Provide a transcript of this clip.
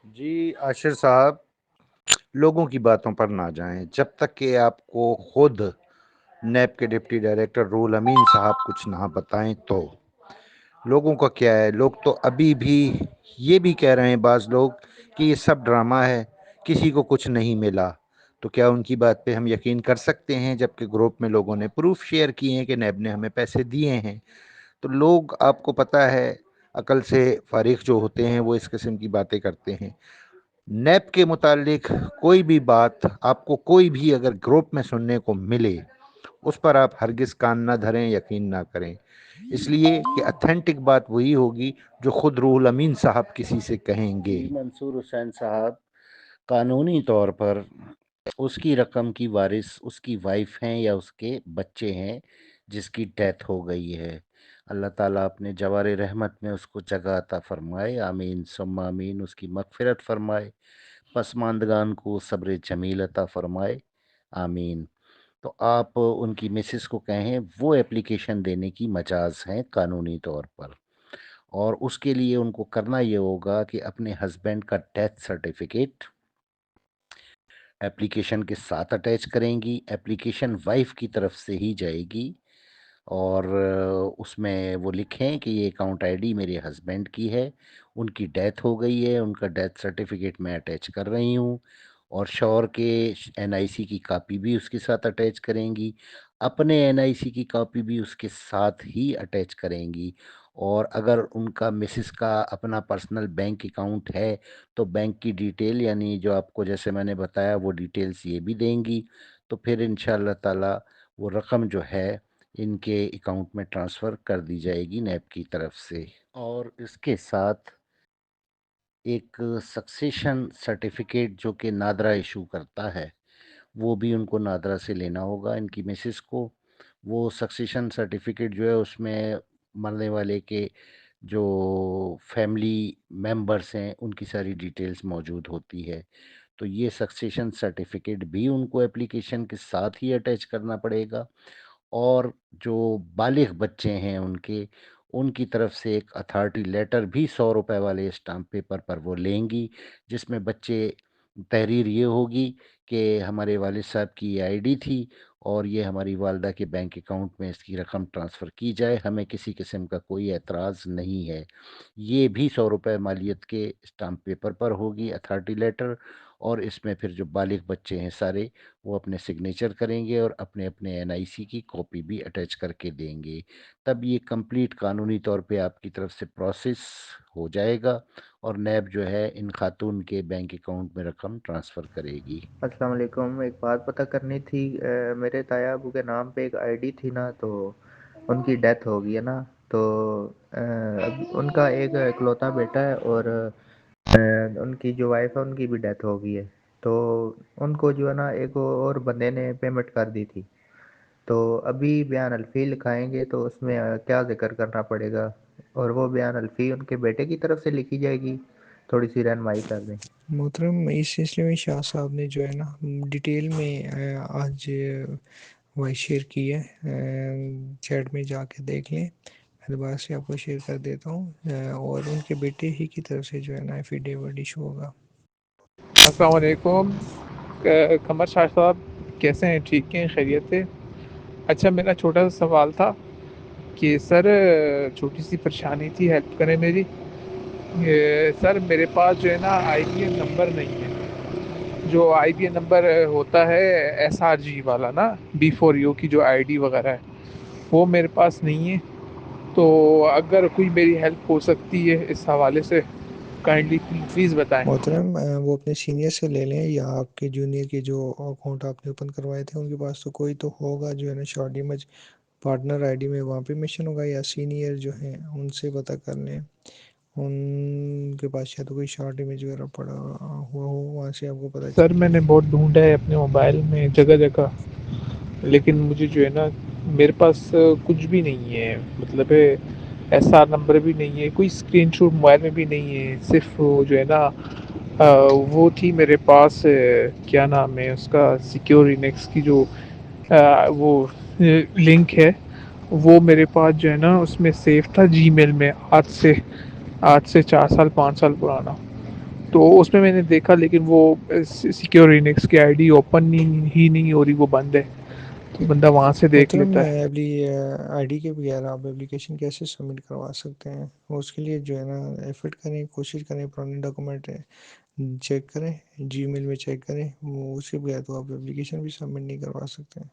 جی عاشر صاحب، لوگوں کی باتوں پر نہ جائیں جب تک کہ آپ کو خود نیب کے ڈپٹی ڈائریکٹر رول امین صاحب کچھ نہ بتائیں تو لوگوں کا کیا ہے. لوگ تو ابھی بھی یہ بھی کہہ رہے ہیں بعض لوگ کہ یہ سب ڈرامہ ہے، کسی کو کچھ نہیں ملا. تو کیا ان کی بات پہ ہم یقین کر سکتے ہیں جبکہ گروپ میں لوگوں نے پروف شیئر کیے ہیں کہ نیب نے ہمیں پیسے دیے ہیں؟ تو لوگ، آپ کو پتہ ہے، عقل سے فارغ جو ہوتے ہیں وہ اس قسم کی باتیں کرتے ہیں. نیب کے متعلق کوئی بھی بات آپ کو کوئی بھی اگر گروپ میں سننے کو ملے، اس پر آپ ہرگز کان نہ دھریں، یقین نہ کریں، اس لیے کہ اتھینٹک بات وہی ہوگی جو خود روح الامین صاحب کسی سے کہیں گے. جی منصور حسین صاحب، قانونی طور پر اس کی رقم کی وارث اس کی وائف ہیں یا اس کے بچے ہیں جس کی ڈیتھ ہو گئی ہے. اللہ تعالیٰ اپنے جوار رحمت میں اس کو جگہ عطا فرمائے، آمین ثم آمین. اس کی مغفرت فرمائے، پسماندگان کو صبر جمیل عطا فرمائے، آمین. تو آپ ان کی مسز کو کہیں وہ اپلیکیشن دینے کی مجاز ہیں قانونی طور پر، اور اس کے لیے ان کو کرنا یہ ہوگا کہ اپنے ہسبینڈ کا ڈیتھ سرٹیفکیٹ اپلیکیشن کے ساتھ اٹیچ کریں گی. اپلیکیشن وائف کی طرف سے ہی جائے گی، اور اس میں وہ لکھیں کہ یہ اکاؤنٹ آئی ڈی میرے ہسبینڈ کی ہے، ان کی ڈیتھ ہو گئی ہے، ان کا ڈیتھ سرٹیفکیٹ میں اٹیچ کر رہی ہوں. اور شوہر کے این آئی سی کی کاپی بھی اس کے ساتھ اٹیچ کریں گی، اپنے این آئی سی کی کاپی بھی اس کے ساتھ ہی اٹیچ کریں گی. اور اگر ان کا مسز کا اپنا پرسنل بینک اکاؤنٹ ہے تو بینک کی ڈیٹیل، یعنی جو آپ کو جیسے میں نے بتایا وہ ڈیٹیلز یہ بھی دیں گی. تو پھر انشاءاللہ تعالی وہ رقم جو ہے ان کے اکاؤنٹ میں ٹرانسفر کر دی جائے گی نیب کی طرف سے. اور اس کے ساتھ ایک سکسیشن سرٹیفکیٹ جو کہ نادرا ایشو کرتا ہے وہ بھی ان کو نادرا سے لینا ہوگا ان کی مسز کو. وہ سکسیشن سرٹیفکیٹ جو ہے اس میں مرنے والے کے جو فیملی ممبرس ہیں ان کی ساری ڈیٹیلز موجود ہوتی ہے. تو یہ سکسیشن سرٹیفکیٹ بھی ان کو اپلیکیشن کے ساتھ ہی اٹیچ کرنا پڑے گا. اور جو بالغ بچے ہیں ان کی طرف سے ایک اتھارٹی لیٹر بھی 100 روپے والے اسٹامپ پیپر پر وہ لیں گی، جس میں بچے تحریر یہ ہوگی کہ ہمارے والد صاحب کی یہ آئی ڈی تھی اور یہ ہماری والدہ کے بینک اکاؤنٹ میں اس کی رقم ٹرانسفر کی جائے، ہمیں کسی قسم کا کوئی اعتراض نہیں ہے. یہ بھی 100 روپے مالیت کے اسٹامپ پیپر پر ہوگی اتھارٹی لیٹر. اور اس میں پھر جو بالغ بچے ہیں سارے وہ اپنے سگنیچر کریں گے اور اپنے اپنے این آئی سی کی کاپی بھی اٹیچ کر کے دیں گے. تب یہ کمپلیٹ قانونی طور پہ آپ کی طرف سے پروسیس ہو جائے گا اور نیب جو ہے ان خاتون کے بینک اکاؤنٹ میں رقم ٹرانسفر کرے گی. السلام علیکم. ایک بات پتہ کرنی تھی. میرے تایا ابو کے نام پہ ایک آئی ڈی تھی نا، تو ان کی ڈیتھ ہو گئی ہے نا. تو اب ان کا ایک اکلوتا بیٹا ہے، اور ان کی جو وائف ہے ان کی بھی ڈیتھ ہو گئی ہے. تو ان کو جو ہے نا ایک اور بندے نے پیمنٹ کر دی تھی. تو ابھی بیان الفی لکھائیں گے تو اس میں کیا ذکر کرنا پڑے گا؟ اور وہ بیان الفی ان کے بیٹے کی طرف سے لکھی جائے گی؟ تھوڑی سی رہنمائی کر دیں. محترم، اس سلسلے میں شاہ صاحب نے جو ہے نا ڈیٹیل میں آج وائس شیئر کی ہے، چیٹ میں جا کے دیکھ لیں. میں دوبارہ سے آپ کو شیئر کر دیتا ہوں. اور ان کے بیٹے ہی کی طرف سے جو ہے نا ایفیڈیوٹ ایشو ہوگا. السلام علیکم. قمر شاہ صاحب کیسے ہیں؟ ٹھیک ہیں؟ خیریت سے؟ اچھا، میرا چھوٹا سا سوال تھا کہ سر چھوٹی سی پریشانی تھی، ہیلپ کریں میری. سر میرے پاس جو ہے نا آئی بی ایم نمبر نہیں ہے. جو آئی بی ایم نمبر ہوتا ہے ایس آر جی والا نا، بی فور یو کی جو آئی ڈی وغیرہ ہے وہ میرے پاس نہیں ہے. تو اگر کوئی میری ہیلپ ہو سکتی ہے اس حوالے سے کائنڈلی پلیز بتائیں. محترم، وہ اپنے سینئر سے لے لیں یا آپ کے جونیئر کے جو اکاؤنٹ آپ نے اوپن کروائے تھے ان کے پاس تو کوئی تو ہوگا جو ہے نا short image partner I D میں وہاں پہ مشن ہوگا، یا سینئر جو ہیں ان سے پتہ کر لیں، ان کے پاس شاید کوئی شارٹ امیج وغیرہ پڑا ہوا ہو، وہاں سے آپ کو پتہ سر چل میں جائے. نے بہت ڈھونڈا ہے اپنے موبائل میں جگہ جگہ، لیکن مجھے جو ہے نا میرے پاس کچھ بھی نہیں ہے. مطلب ایس آر نمبر بھی نہیں ہے، کوئی اسکرین شاٹ موبائل میں بھی نہیں ہے. صرف وہ جو ہے نا وہ تھی میرے پاس، کیا نام ہے اس کا، سیکیور انیکس کی جو وہ لنک ہے وہ میرے پاس جو ہے نا اس میں سیف تھا جی میل میں، آج سے 4 سال 5 سال پرانا. تو اس میں نے دیکھا لیکن وہ سیکیور لینکس کی آئی ڈی اوپن ہی نہیں ہو رہی، وہ بند ہے، تو بندہ وہاں سے دیکھ محترم لیتا ہے۔ آئی ڈی کے بغیر آپ اپلیکیشن کیسے سبمٹ کروا سکتے ہیں؟ اس کے لیے جو ہے نا ایفرٹ کریں، کوشش کریں، پرانے ڈاکومنٹ چیک کریں، جی میل میں چیک کریں، وہ اس کے بغیر تو آپ اپلیکیشن بھی سبمٹ نہیں کروا سکتے ہیں۔